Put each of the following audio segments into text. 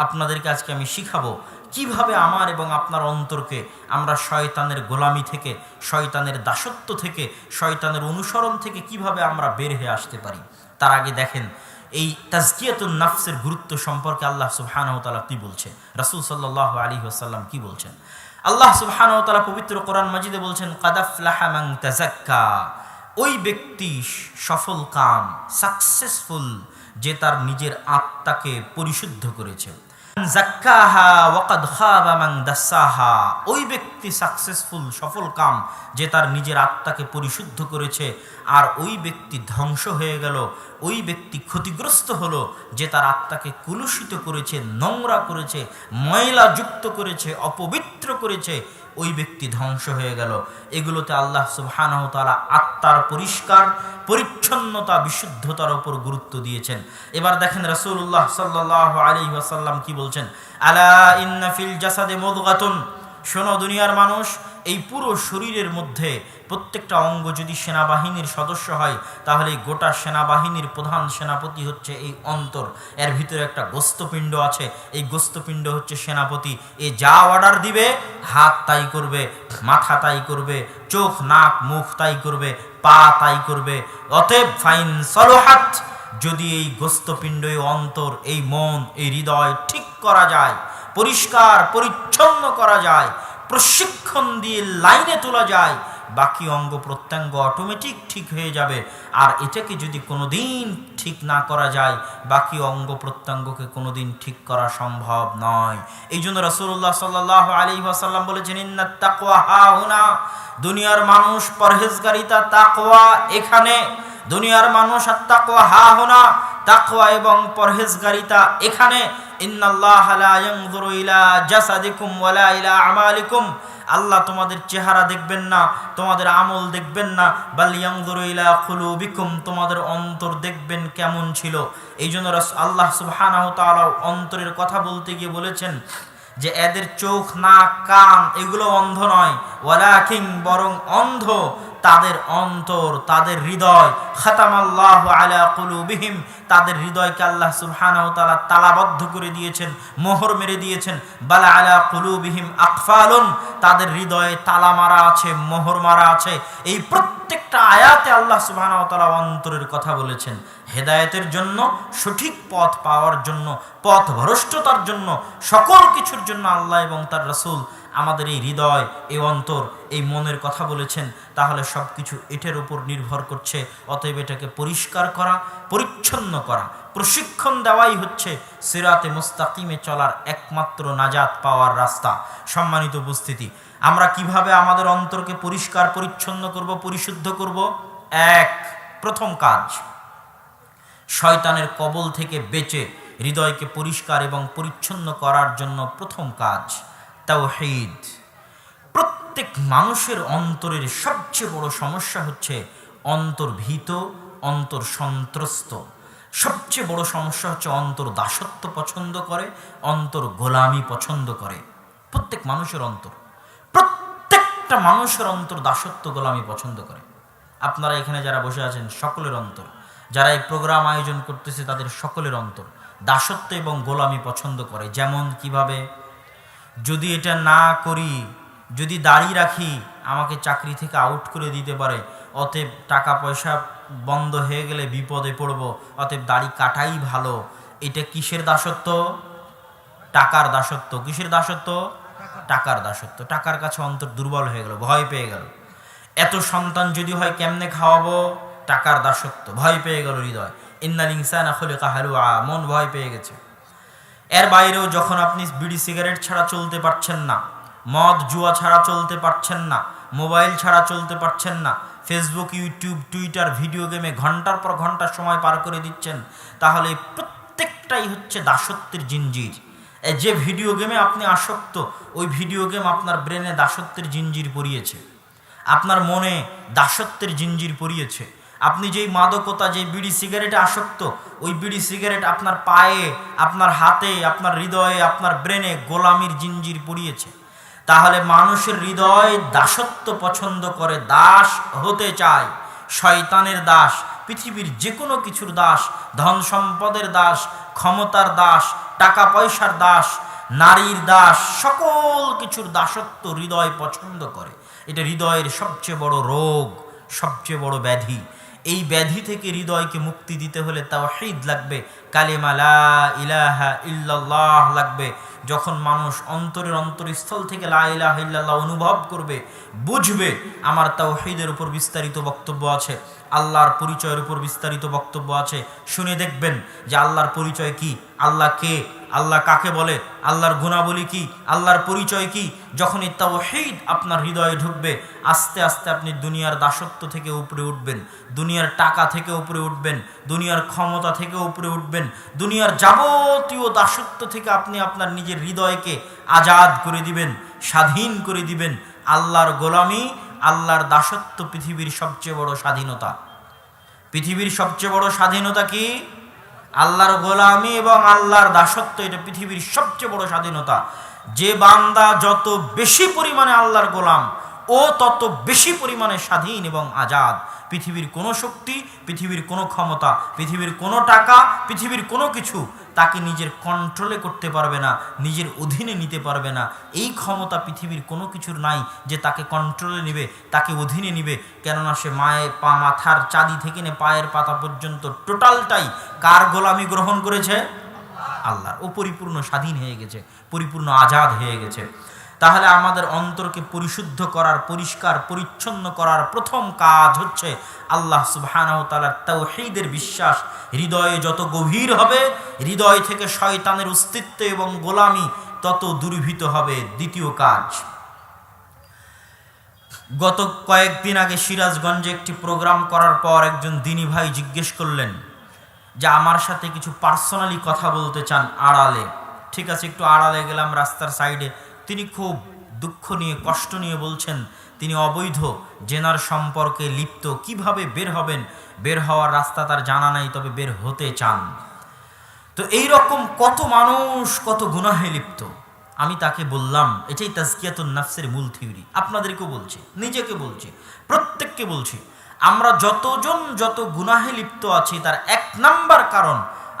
আপনাদেরকে আজকে আমি শিখাবো কিভাবে আমার এবং আপনার অন্তরকে আমরা শয়তানের গোলামি থেকে, শয়তানের দাসত্ব থেকে, শয়তানের অনুসরণ থেকে কিভাবে আমরা বের হয়ে আসতে পারি। তার আগে দেখেন এই তাজকিয়াতুন নাফসের গুরুত্ব সম্পর্কে আল্লাহ সুবহানাহু ওয়া তাআলা কি বলছেন, রাসূল সাল্লাল্লাহু আলাইহি ওয়াসাল্লাম কি বলছেন। আল্লাহ সুবহানাহু ওয়া তাআলা পবিত্র কোরআন মাজিদে বলছেন, কাদ আফলাহা মান তাযাক্কা, ওই ব্যক্তি সফল কাম, সাকসেসফুল, যে তার নিজের আত্মাকে পরিশুদ্ধ করেছে। যাক্কাহা ওয়া কাদ খাবা মান দাসাহা, ওই ব্যক্তি সাকসেসফুল, সফল কাম, যে তার নিজের আত্মাকে পরিশুদ্ধ করেছে। আর ওই ব্যক্তি ধ্বংস হয়ে গেল, ওই ব্যক্তি ক্ষতিগ্রস্ত হলো যে তার আত্মাকে কুলুষিত করেছে, নোংরা করেছে, ময়লা যুক্ত করেছে, অপবিত্র করেছে, ওই ব্যক্তি ধ্বংস হয়ে গেল। এগুলোতে আল্লাহ সুবহানাহু ওয়া তাআলা আত্মার পরিষ্কার পরিচ্ছন্নতা, বিশুদ্ধতার উপর গুরুত্ব দিয়েছেন। এবার দেখেন রাসূলুল্লাহ সাল্লাল্লাহু আলাইহি ওয়াসাল্লাম কি বলছেন, আলা ইন্না ফিল জাসাদে মুদগাতুন, শোনো দুনিয়ার মানুষ, এই পুরো শরীরের মধ্যে প্রত্যেকটা অঙ্গ যদি সেনাবাহিনীর সদস্য হয়, তাহলে গোটা সেনাবাহিনীর প্রধান সেনাপতি হচ্ছে এই অন্তর। এর ভিতরে একটা গোস্তপিণ্ড আছে, এই গোস্তপিণ্ড হচ্ছে সেনাপতি। এ যা অর্ডার দিবে হাত তাই করবে, মাথা তাই করবে, চোখ নাক মুখ তাই করবে, পা তাই করবে। অতএব ফাইন সলহাত, যদি এই গোস্তপিণ্ড, এই অন্তর, এই মন, এই হৃদয় ঠিক করা যায়, পরিষ্কার পরিচ্ছন্ন করা যায়, প্রশিক্ষণ দিয়ে লাইনে তোলা যায়, বাকি অঙ্গ প্রত্যঙ্গ অটোমেটিক ঠিক হয়ে যাবে। আর এটাকে যদি কোনোদিন ঠিক না করা যায়, বাকি অঙ্গ প্রত্যঙ্গকে কোনোদিন ঠিক করা সম্ভব নয়। এই জন্য রাসূলুল্লাহ সাল্লাল্লাহু আলাইহি ওয়াসাল্লাম বলেছেন, ইন্নাত তাকওয়া হাহুনা, দুনিয়ার মানুষ পরহেজগারিতা, তাকওয়া এখানে। দুনিয়ার মানুষ আর তাকওয়া হাহুনা, তাকওয়া এবং পরহেজগারিতা এখানে। ইন্নাল্লাহা লা ইয়ানজুরু ইলা জাসাদিকুম ওয়ালা ইলা আমালিকুম, আল্লাহ তোমাদের চেহারা দেখবেন না, তোমাদের আমল দেখবেন না, বাল ইয়ানজুরু ইলা কুলুবিকুম, তোমাদের অন্তর দেখবেন কেমন ছিল। এই জন্য আল্লাহ সুবহানাহু ওয়া তাআলা অন্তরের কথা বলতে গিয়ে বলেছেন যে এদের চোখ নাক কান এগুলো অন্ধ নয়, ওয়ালাকিন, বরং অন্ধ তাদের অন্তর, তাদের হৃদয়। খাতামাল্লাহু আলা কুলুবিহিম, তাদের হৃদয়কে আল্লাহ সুবহানাহু ওয়া তাআলা তালাবদ্ধ করে দিয়েছেন, মোহর মেরে দিয়েছেন। বালা আলা কুলুবিহিম আকফালুন, তাদের হৃদয়ে তালা মারা আছে, মোহর মারা আছে। এই প্রত্যেকটা আয়াতে আল্লাহ সুবহানাহু ওয়া তাআলা অন্তরের কথা বলেছেন, হেদায়েতের জন্য, সঠিক পথ পাওয়ার জন্য, পথ ভ্রষ্টতার জন্য, সকল কিছুর জন্য আল্লাহ এবং তার রাসূল আমাদের এই হৃদয়, এই অন্তর, এই মনের কথা বলেছেন। তাহলে সব কিছু এটার উপর নির্ভর করছে। অতএব এটাকে পরিষ্কার করা, পরিচ্ছন্ন করা, প্রশিক্ষণ দেওয়াই হচ্ছে সিরাতে মুস্তাকিমে চলার একমাত্র নাজাত পাওয়ার রাস্তা। সম্মানিত উপস্থিতি, আমরা কিভাবে আমাদের অন্তরকে পরিষ্কার পরিচ্ছন্ন করব, পরিশুদ্ধ করব? প্রথম কাজ, শয়তানের কবল থেকে বেঁচে হৃদয়কে পরিষ্কার এবং পরিচ্ছন্ন করার জন্য প্রথম কাজ তাওহীদ। প্রত্যেক মানুষের অন্তরের সবচেয়ে বড় সমস্যা হচ্ছে অন্তর ভীত, অন্তর সন্ত্রস্ত। সবচেয়ে বড় সমস্যা হচ্ছে অন্তর দাসত্ব পছন্দ করে, অন্তর গোলামি পছন্দ করে। প্রত্যেক মানুষের অন্তর, প্রত্যেকটা মানুষের অন্তর দাসত্ব গোলামি পছন্দ করে। আপনারা এখানে যারা বসে আছেন সকলের অন্তর, যারা এই প্রোগ্রাম আয়োজন করতেছে তাদের সকলের অন্তর দাসত্ব এবং গোলামি পছন্দ করে। যেমন কিভাবে, যদি এটা না করি, যদি দাড়ি রাখি, আমাকে চাকরি থেকে আউট করে দিতে পারে, অতএব টাকা পয়সা বন্ধ হয়ে গেলে বিপদে পড়ব, অতএব দাড়ি কাটাই ভালো। এটা কিসের দাসত্ব? টাকার দাসত্ব। কিসের দাসত্ব? টাকার দাসত্ব। টাকার কাছে অন্তর দুর্বল হয়ে গেল, ভয় পেয়ে গেল। এত সন্তান যদি হয় কেমনে খাওয়াবো? টাকার দাসত্ব, ভয় পেয়ে গেল হৃদয়। ইন্নাল ইনসানা খুলিকা হালুআ, মন ভয় পেয়ে গেছে। এর বাইরেও যখন আপনি বিড়ি সিগারেট ছাড়া চলতে পারছেন না, মদ জুয়া ছাড়া চলতে পারছেন না, মোবাইল ছাড়া চলতে পারছেন না, ফেসবুক, ইউটিউব, টুইটার, ভিডিও গেমে ঘন্টার পর ঘন্টা সময় পার করে দিচ্ছেন, তাহলে প্রত্যেকটাই হচ্ছে দাসত্বের জিঞ্জির। যে ভিডিও গেমে আপনি আসক্ত, ওই ভিডিও গেম আপনার ব্রেনে দাসত্বের জিঞ্জির পরিয়েছে, আপনার মনে দাসত্বের জিঞ্জির পরিয়েছে। আপনি যেই মাদকতা, যেই বিড়ি সিগারেটে আসক্ত, ওই বিড়ি সিগারেট আপনার পায়ে, আপনার হাতে, আপনার হৃদয়ে, আপনার ব্রেনে গোলামির জিঞ্জির পরিয়েছে। তাহলে মানুষের হৃদয় দাসত্ব পছন্দ করে, দাস হতে চায়, শয়তানের দাস, পৃথিবীর যে কোনো কিছুর দাস, ধন সম্পদের দাস, ক্ষমতার দাস, টাকা পয়সার দাস, নারীর দাস, সকল কিছুর দাসত্ব হৃদয় পছন্দ করে। এটা হৃদয়ের সবচেয়ে বড় রোগ, সবচেয়ে বড় ব্যাধি। এই ব্যাধি থেকে হৃদয়কে মুক্তি দিতে হলে তাওহীদ লাগবে, কালিমা লা ইলাহা ইল্লাল্লাহ লাগবে। যখন মানুষ অন্তরের অন্তরস্থল থেকে লা ইলাহা ইল্লাল্লাহ অনুভব করবে, বুঝবে আমার তাওহীদের উপর বিস্তারিত বক্তব্য আছে, আল্লাহর পরিচয়ের উপর বিস্তারিত বক্তব্য আছে, শুনে দেখবেন যে আল্লাহর পরিচয় কি, আল্লাহ কে, আল্লাহ কাকে বলে, আল্লাহর গুণাবলী কি, আল্লাহর পরিচয় কি। যখন এই তাওহীদ আপনার হৃদয়ে ঢুকবে, আস্তে আস্তে আপনি দুনিয়ার দাসত্ব থেকে উপরে উঠবেন, দুনিয়ার টাকা থেকে উপরে উঠবেন, দুনিয়ার ক্ষমতা থেকে উপরে উঠবেন, দুনিয়ার যাবতীয় দাসত্ব থেকে আপনি আপনার নিজের হৃদয়কে আজাদ করে দিবেন, স্বাধীন করে দিবেন। আল্লাহর গোলামি, আল্লাহর দাসত্ব পৃথিবীর সবচেয়ে বড় স্বাধীনতা। পৃথিবীর সবচেয়ে বড় স্বাধীনতা কি? আল্লাহর গোলামি এবং আল্লাহর দাসত্ব। এটা পৃথিবীর সবচেয়ে বড় স্বাধীনতা। যে বান্দা যত বেশি পরিমাণে আল্লাহর গোলাম, ও তত বেশি পরিমাণে স্বাধীন এবং আজাদ। পৃথিবীর কোনো শক্তি, পৃথিবীর কোনো ক্ষমতা, পৃথিবীর কোনো টাকা, পৃথিবীর কোনো কিছু তাকে নিজের কন্ট্রোলে করতে পারবে না, নিজের অধীনে নিতে পারবে না। এই ক্ষমতা পৃথিবীর কোনো কিছুর নাই যে তাকে কন্ট্রোলে নেবে, তাকে অধীনে নিবে। কেননা সে মাথার চাঁদি থেকে নিয়ে পায়ের পাতা পর্যন্ত টোটালটাই কার গোলামি গ্রহণ করেছে? আল্লাহর। ও পরিপূর্ণ স্বাধীন হয়ে গেছে, পরিপূর্ণ আজাদ হয়ে গেছে। তাহলে আমাদের অন্তরকে পরিশুদ্ধ করার, পরিষ্কার পরিচ্ছন্ন করার প্রথম কাজ হচ্ছে আল্লাহ সুবহানাহু ওয়া তাআলার তাওহীদের বিশ্বাস। হৃদয়ে যত গভীর হবে, হৃদয় থেকে শয়তানের অস্তিত্ব এবং গোলামি তত দূরীভূত হবে। দ্বিতীয় কাজ, গত কয়েকদিন আগে সিরাজগঞ্জে একটি প্রোগ্রাম করার পর একজন দিনী ভাই জিজ্ঞেস করলেন যে আমার সাথে কিছু পার্সোনালি কথা বলতে চান আড়ালে। ঠিক আছে, একটু আড়ালে গেলাম, রাস্তার সাইডে। তিনি খুব দুঃখ নিয়ে, কষ্ট নিয়ে বলছেন তিনি অবৈধ জেনার সম্পর্কে লিপ্ত। কিভাবে বের হবেন? বের হওয়ার রাস্তা তার জানা নাই, তবে বের হতে চান। তো এই রকম কত মানুষ কত গুনাহে লিপ্ত। আমি তাকে বললাম, এটাই তাজকিয়াতুন নাফসের মূল থিওরি। আপনাদেরকেও বলছি, নিজেকে বলছি, প্রত্যেককে বলছি, আমরা যতজন যত গুনাহে লিপ্ত আছি তার এক নাম্বার কারণ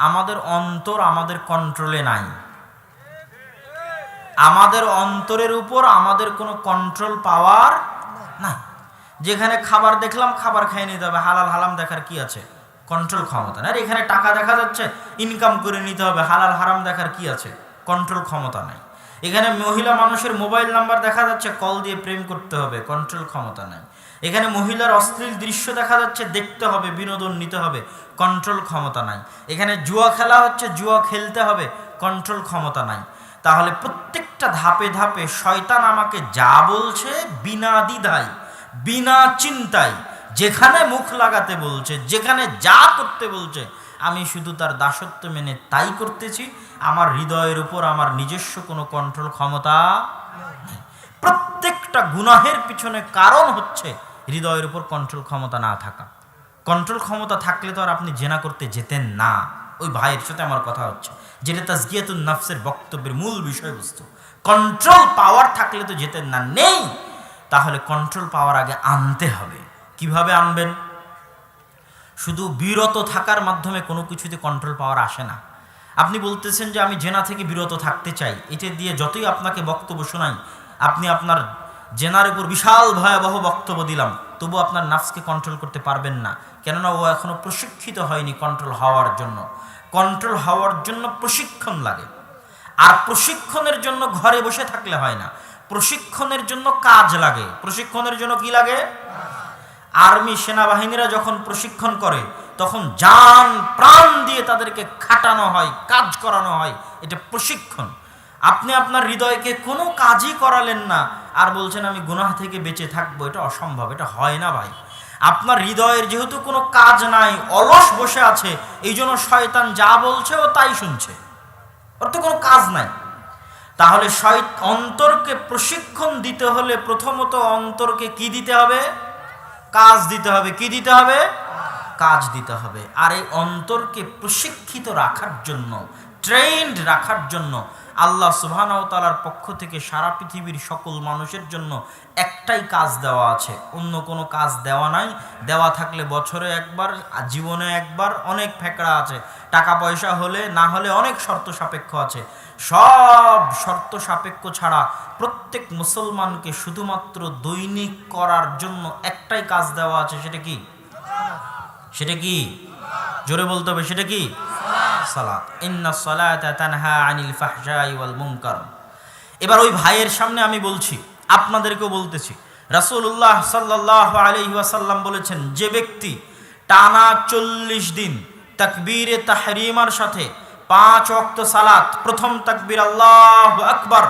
আমাদের অন্তর আমাদের কন্ট্রোলে নাই। আমাদের অন্তরের উপর আমাদের কোনো কন্ট্রোল পাওয়ার নাই। যেখানে খাবার দেখলাম খাবার খেয়ে নিতে হবে, হালাল হারাম দেখার কি আছে? কন্ট্রোল ক্ষমতা নাই। আর এখানে টাকা দেখা যাচ্ছে ইনকাম করে নিতে হবে, হালাল হারাম দেখার কি আছে? কন্ট্রোল ক্ষমতা নাই। এখানে মহিলা মানুষের মোবাইল নাম্বার দেখা যাচ্ছে, কল দিয়ে প্রেম করতে হবে, কন্ট্রোল ক্ষমতা নাই। এখানে মহিলার অশ্লীল দৃশ্য দেখা যাচ্ছে, দেখতে হবে, বিনোদন নিতে হবে, কন্ট্রোল ক্ষমতা নাই। এখানে জুয়া খেলা হচ্ছে, জুয়া খেলতে হবে, কন্ট্রোল ক্ষমতা নাই। তাহলে প্রত্যেকটা ধাপে ধাপে শয়তান আমাকে যা বলছে বিনা দ্বিধায়, বিনা চিন্তায়, যেখানে মুখ লাগাতে বলছে, যেখানে যা করতে বলছে, আমি শুধু তার দাসত্ব মেনে তাই করতেছি। আমার হৃদয়ের উপর আমার নিজস্ব কোনো কন্ট্রোল ক্ষমতা নেই। প্রত্যেকটা গুনাহের পিছনে কারণ হচ্ছে হৃদয়ের উপর কন্ট্রোল ক্ষমতা না থাকা। কন্ট্রোল ক্ষমতা থাকলে তো আর আপনি জেনা করতে যেতেন না। ওই ভাইয়ের সাথে আমার কথা হচ্ছে, যেটা তাজকিয়াতুন নাফসের বক্তব্যের মূল বিষয়বস্তু। কন্ট্রোল পাওয়ার থাকলে তো যেতেন না, নেই। তাহলে কন্ট্রোল পাওয়ার আগে আনতে হবে। কিভাবে আনবেন? শুধু বিরত থাকার মাধ্যমে কোনো কিছুতে কন্ট্রোল পাওয়ার আসে না। আপনি বলতেছেন যে আমি জেনা থেকে বিরত থাকতে চাই, এটা দিয়ে যতই আপনাকে বক্তব্য শোনাই, আপনি আপনার জেনার উপর বিশাল ভয়াবহ বক্তব্য দিলাম, তবু আপনার নাফসকে কন্ট্রোল করতে পারবেন না। কেননা ও এখনো প্রশিক্ষিত হয়নি কন্ট্রোল হওয়ার জন্য। কন্ট্রোল হওয়ার জন্য প্রশিক্ষণ লাগে। আর প্রশিক্ষণের জন্য ঘরে বসে থাকলে হয় না, প্রশিক্ষণের জন্য কাজ লাগে। প্রশিক্ষণের জন্য কি লাগে? আর্মি, সেনাবাহিনীরা যখন প্রশিক্ষণ করে তখন জান প্রাণ দিয়ে তাদেরকে খাটানো হয়, কাজ করানো হয়। এটা প্রশিক্ষণ। আপনি আপনার হৃদয়কে কোনো কাজই করালেন না আর বলছেন আমি গুনাহ থেকে বেঁচে থাকবো, এটা অসম্ভব, এটা হয় না ভাই। আপনার হৃদয়ের যেহেতু কোনো কাজ নাই, অলস বসে আছে, এই জন্য শয়তান যা বলছে ও তাই শুনছে, ওর তো কোনো কাজ নাই। তাহলে অন্তরকে প্রশিক্ষণ দিতে হলে প্রথমত অন্তরকে কি দিতে হবে? কাজ দিতে হবে। কি দিতে হবে? কাজ দিতে হবে। আর এই অন্তরকে প্রশিক্ষিত রাখার জন্য, ট্রেন্ড রাখার জন্য আল্লাহ সুবহানাহু ওয়া তাআলার পক্ষ থেকে সারা পৃথিবীর সকল মানুষের জন্য একটাই কাজ দেওয়া আছে, অন্য কোনো কাজ দেওয়া নাই। দেওয়া থাকলে বছরে একবার, জীবনে একবার, অনেক ফেকড়া আছে, টাকা পয়সা হলে না হলে অনেক শর্ত সাপেক্ষ আছে। সব শর্ত সাপেক্ষ ছাড়া প্রত্যেক মুসলমানকে শুধুমাত্র দৈনিক করার জন্য একটাই কাজ দেওয়া আছে। সেটা কি? সেটা কি? জোরে বলতে হবে, সেটা কি? সালাত। ইন্নাস সালাতা তানহা আনিল ফাহশাই ওয়াল মুনকার। এবার ওই ভাইয়ের সামনে আমি বলছি, আপনাদেরকেও বলতেছি, রাসূলুল্লাহ সাল্লাল্লাহু আলাইহি ওয়াসাল্লাম বলেছেন, যে ব্যক্তি টানা 40 দিন তাকবীরে তাহরিমার সাথে 5 ওয়াক্ত সালাত, প্রথম তাকবীর আল্লাহু আকবার,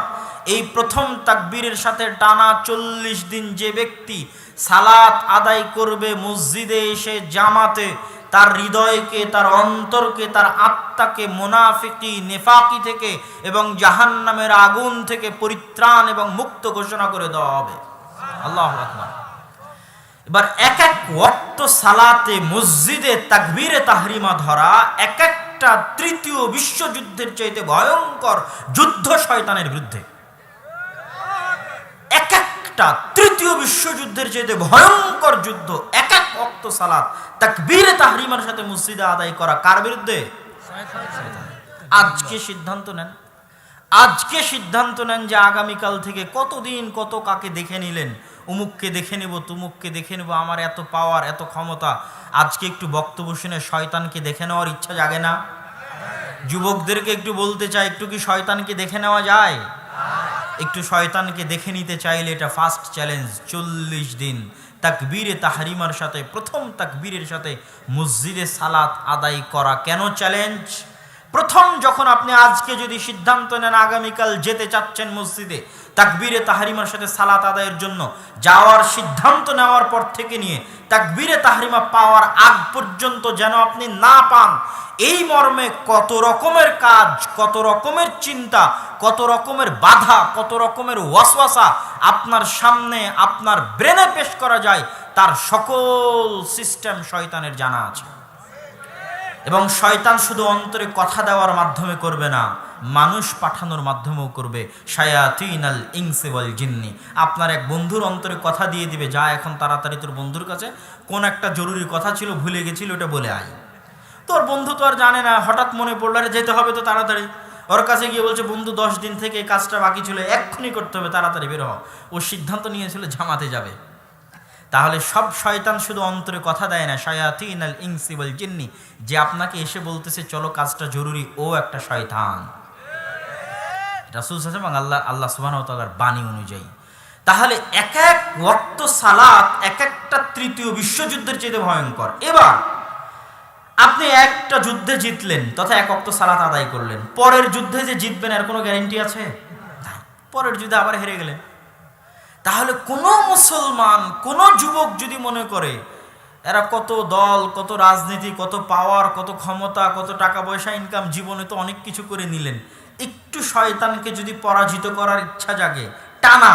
এই প্রথম তাকবীরের সাথে টানা 40 দিন যে ব্যক্তি সালাত আদায় করবে মসজিদে এসে জামাতে, তার হৃদয়কে, তার অন্তরকে, তার আত্মাকে মুনাফিকি, নেফাকি থেকে এবং জাহান্নামের আগুন থেকে পরিত্রাণ এবং মুক্ত ঘোষণা করে দেওয়া হবে। আল্লাহু আকবার। এবার এক এক ওয়াক্ত সালাতে মসজিদে তাকবীরে তাহরিমা ধরা এক একটা তৃতীয় বিশ্বযুদ্ধের চাইতে ভয়ঙ্কর যুদ্ধ শয়তানের বিরুদ্ধে। এক একটা তৃতীয় বিশ্বযুদ্ধের চাইতে ভয়ঙ্কর যুদ্ধ, এক এক ওয়াক্ত সালাত তাকবীরে তাহরিমার সাথে মসজিদে আদায় করা কার বিরুদ্ধে? আজকে সিদ্ধান্ত নেন, আজকে সিদ্ধান্ত নেন যে আগামীকাল থেকে কতদিন কত কাকে দেখে নিলেন, উমুককে দেখে নেব, তুমুককে দেখে নেব, আমার এত পাওয়ার, এত ক্ষমতা। আজকে একটু বক্তব্য শুনে শয়তানকে দেখে নেওয়ার ইচ্ছা জাগে না? যুবকদেরকে একটু বলতে চাই, একটু কি শয়তানকে দেখে নেওয়া যায়? একটু শয়তানকে দেখে নিতে চাইলে এটা ফার্স্ট চ্যালেঞ্জ, 40 দিন তাকবীরে তাহরিমার সাথে, প্রথম তাকবীরের সাথে মসজিদে সালাত আদায় করা। কেন চ্যালেঞ্জ? প্রথম যখন আপনি আজকে যদি সিদ্ধান্ত নেন আগামীকাল যেতে চাচ্ছেন মসজিদে তাকবীরে তাহরিমার সাথে সালাত আদায়ের জন্য, যাওয়ার সিদ্ধান্ত নেওয়ার পর থেকে নিয়ে তাকবীরে তাহরিমা পাওয়ার আগ পর্যন্ত যেন আপনি না পান, এই মর্মে কত রকমের কাজ, কত রকমের চিন্তা, কত রকমের বাধা, কত রকমের ওয়াসওয়াসা আপনার সামনে, আপনার ব্রেনে পেশ করা যায়, তার সকল সিস্টেম শয়তানের জানা আছে। এবং শয়তান শুধু অন্তরে কথা দেওয়ার মাধ্যমে করবে না, মানুষ পাঠানোর মাধ্যমেও করবে। শায়াতিনাল ইনসি ওয়াল জিন্নি। আপনার এক বন্ধুর অন্তরে কথা দিয়ে দিবে, যা এখন তাড়াতাড়ি তোর বন্ধুর কাছে কোন একটা জরুরি কথা ছিল, ভুলে গেছিল, ওটা বলে আয়। তোর বন্ধু তো আর জানে না, হঠাৎ মনে পড়লো আরে যেতে হবে তো তাড়াতাড়ি, ওর কাছে গিয়ে বলছে বন্ধু 10 দিন থেকে এই কাজটা বাকি ছিল, এক্ষুনি করতে হবে, তাড়াতাড়ি বের হ। ও সিদ্ধান্ত নিয়েছিল জামাতে যাবে। তাহলে সব শয়তান শুধু অন্তরে কথা দেয় না, শায়াতিনাল ইনসি ওয়াল জিন্নি, যে আপনাকে এসে বলতেছে চলো কাজটা জরুরি, ও একটা শয়তান। রাসূল সাল্লাল্লাহু আলাইহি ওয়াসাল্লাম আল্লাহ সুবহানাহু ওয়া তাআলার বাণী অনুযায়ী। তাহলে এক এক ওয়াক্ত সালাত এক একটা তৃতীয় বিশ্বযুদ্ধের চেয়ে ভয়ঙ্কর। এবার আপনি একটা যুদ্ধে জিতলেন তথা এক ওয়াক্ত সালাত আদায় করলেন, পরের যুদ্ধে যে জিতবেন এর কোনো গ্যারান্টি আছে? পরের যুদ্ধে আবার হেরে গেলেন। তাহলে কোনো মুসলমান, কোনো যুবক যদি মনে করে এরা কত দল, কত রাজনীতি, কত পাওয়ার, কত ক্ষমতা, কত টাকা পয়সা ইনকাম, জীবনে তো অনেক কিছু করে নিলেন, একটু শয়তানকে যদি পরাজিত করার ইচ্ছা জাগে টানা,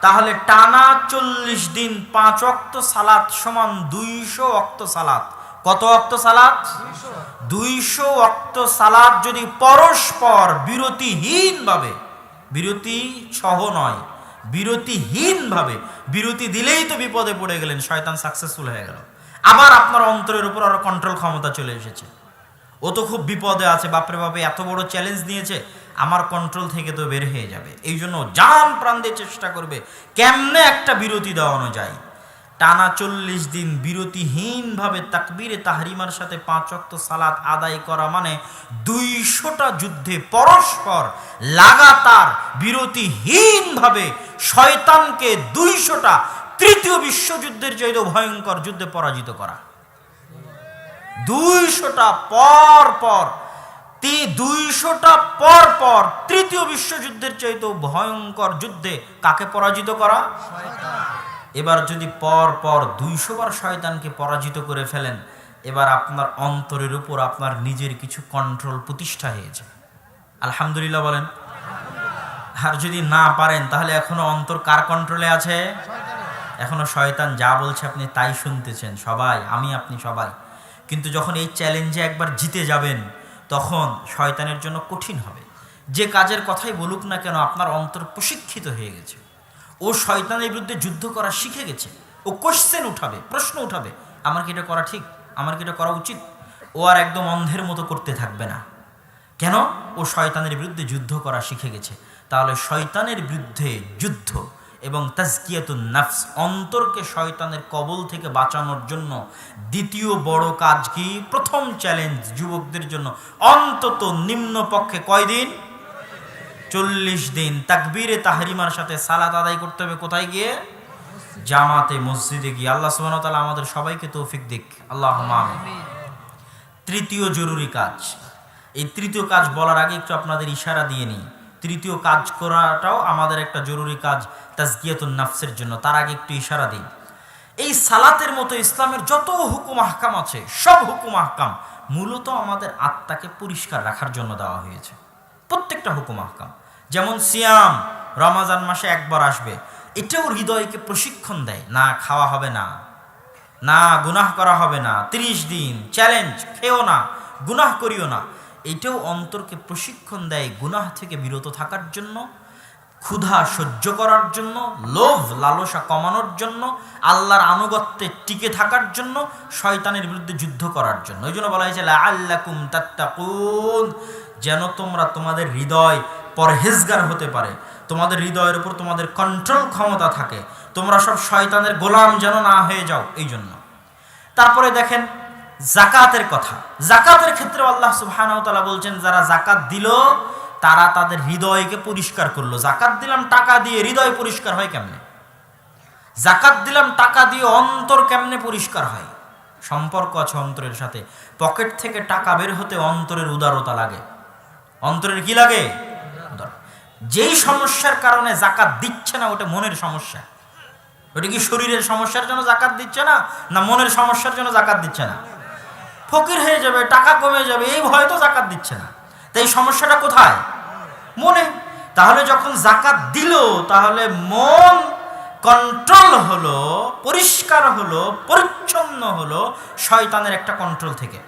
তাহলে টানা 40 দিন 5 ওয়াক্ত সালাত সমান 200 ওয়াক্ত সালাত। কত ওয়াক্ত সালাত? 200 ওয়াক্ত সালাত যদি পরস্পর বিরতিহীন ভাবে, বিরতি সহ নয়, বিরতিহীন ভাবে, বিরতি দিলেই তো বিপদে পড়ে গেলেন, শয়তান সাকসেসফুল হয়ে গেল। আবার আপনার অন্তরের উপর আরো কন্ট্রোল ক্ষমতা চলে এসেছে, ও তো খুব বিপদে আছে, বাপরে বাপে এত বড় চ্যালেঞ্জ নিয়েছে, আমার কন্ট্রোল থেকে তো বের হয়ে যাবে। এই জন্য জান প্রাণ দিয়ে চেষ্টা করবে কেমনে একটা বিরতি দেওয়ানো যায়। টানা 40 দিন বিরতিহীন ভাবে তাকবীরে তাহরিমার সাথে 5 ওয়াক্ত সালাত আদায় করা মানে 200টা যুদ্ধে পরস্পর লাগাতার বিরতিহীন ভাবে শয়তানকে 200টা তৃতীয় বিশ্বযুদ্ধের চাইতে ভয়ঙ্কর যুদ্ধে পরাজিত করা। 200টা পর পর 200টা পর পর তৃতীয় বিশ্বযুদ্ধের চাইতে ভয়ঙ্কর যুদ্ধে কাকে পরাজিত করা? এবার যদি পর পর 200 বার শয়তানকে পরাজিত করে ফেলেন, এবার আপনার অন্তরের উপর আপনার নিজের কিছু কন্ট্রোল প্রতিষ্ঠা হয়েছে। আলহামদুলিল্লাহ বলেন। আর যদি না পারেন তাহলে এখনো অন্তর কার কন্ট্রোলে আছে? এখনো শয়তান যা বলছে আপনি তাই শুনতেছেন, সবাই, আমি আপনি সবাই। কিন্তু যখন এই চ্যালেঞ্জে একবার জিতে যাবেন, তখন শয়তানের জন্য কঠিন হবে। যে কাজের কথাই বলুক না কেন, আপনার অন্তর প্রশিক্ষিত হয়ে গেছে, ও শয়তানের বিরুদ্ধে যুদ্ধ করা শিখে গেছে। ও কোশ্চেন উঠাবে, প্রশ্ন উঠাবে, আমার কি এটা করা ঠিক, আমার কি এটা করা উচিত। ও আর একদম অন্ধের মতো করতে থাকবে না। কেন? ও শয়তানের বিরুদ্ধে যুদ্ধ করা শিখে গেছে। তাহলে শয়তানের বিরুদ্ধে যুদ্ধ এবং তাজকিয়াতুন নাফস, অন্তরকে শয়তানের কবল থেকে বাঁচানোর জন্য দ্বিতীয় বড় কাজ কি? প্রথম চ্যালেঞ্জ যুবকদের জন্য, অন্তত নিম্নপক্ষে কয়দিন? 40 দিন তাকবীরে তাহরিমার সাথে সালাত আদায় করতে হবে। কোথায় গিয়ে? জামাতে, মসজিদে গিয়ে। আল্লাহ সুবহানাহু ওয়া তাআলা আমাদের সবাইকে তৌফিক দিক, আল্লাহুম্মা আমিন। তৃতীয় জরুরি কাজ, এই তৃতীয় কাজ বলার আগে একটু আপনাদের ইশারা দিয়ে নিই। তৃতীয় কাজ করাটাও আমাদের একটা জরুরি কাজ তাজকিয়াতুন নাফসের জন্য। তার আগে একটু ইশারা দিই। এই সালাতের মতো ইসলামের যত হুকুম আহকাম আছে, সব হুকুম আহকাম মূলত আমাদের আত্মাকে পরিষ্কার রাখার জন্য দেওয়া হয়েছে। প্রত্যেকটা হুকুম আহকাম, যেমন সিয়াম, রমাজান মাসে একবার আসবে, এটাও হৃদয়কে প্রশিক্ষণ দেয়, না খাওয়া হবে না, না গুনাহ করা হবে না, 30 দিন চ্যালেঞ্জ, খেও না, গুনাহ করিও না। এটাও অন্তরকে প্রশিক্ষণ দেয় গুনাহ থেকে বিরত থাকার জন্য, ক্ষুধা সহ্য করার জন্য, লোভ লালসা কমানোর জন্য, আল্লাহর আনুগত্যে টিকে থাকার জন্য, শয়তানের বিরুদ্ধে যুদ্ধ করার জন্য। ওই জন্য বলা হয়েছে লাআল্লাকুম তাত্তাকুন, যেন তোমরা তোমাদের হৃদয় পরহেজগার হতে পারে, তোমাদের হৃদয়ের উপর তোমাদের কন্ট্রোল ক্ষমতা থাকে, তোমরা সব শয়তানের গোলাম যেন না হয়ে যাও। এই জন্য তারপরে দেখেন জাকাতের কথা। জাকাতের ক্ষেত্রে আল্লাহ সুবহানাহু ওয়া তাআলা বলছেন, যারা জাকাত দিল তারা তাদের হৃদয়কে পরিষ্কার করলো। জাকাত দিলাম টাকা দিয়ে, হৃদয় পরিষ্কার হয় কেমনে? জাকাত দিলাম টাকা দিয়ে, অন্তর কেমনে পরিষ্কার হয়? সম্পর্ক আছে অন্তরের সাথে। পকেট থেকে টাকা বের হতে অন্তরের উদারতা লাগে। অন্তরের কি লাগে? যেই সমস্যার কারণে জাকাত দিচ্ছে না, ওটা মনের সমস্যা। ওটা কি শরীরের সমস্যার জন্য জাকাত দিচ্ছে না, না মনের সমস্যার জন্য জাকাত দিচ্ছে না? ফকির হয়ে যাবে, টাকা কমে যাবে, এই ভয় তো জাকাত দিচ্ছে না। তাই এই সমস্যাটা কোথায়? মনে। তাহলে যখন জাকাত দিল, তাহলে মন কন্ট্রোল হলো, পরিষ্কার হলো, পরিচ্ছন্ন হলো শয়তানের একটা কন্ট্রোল থেকে।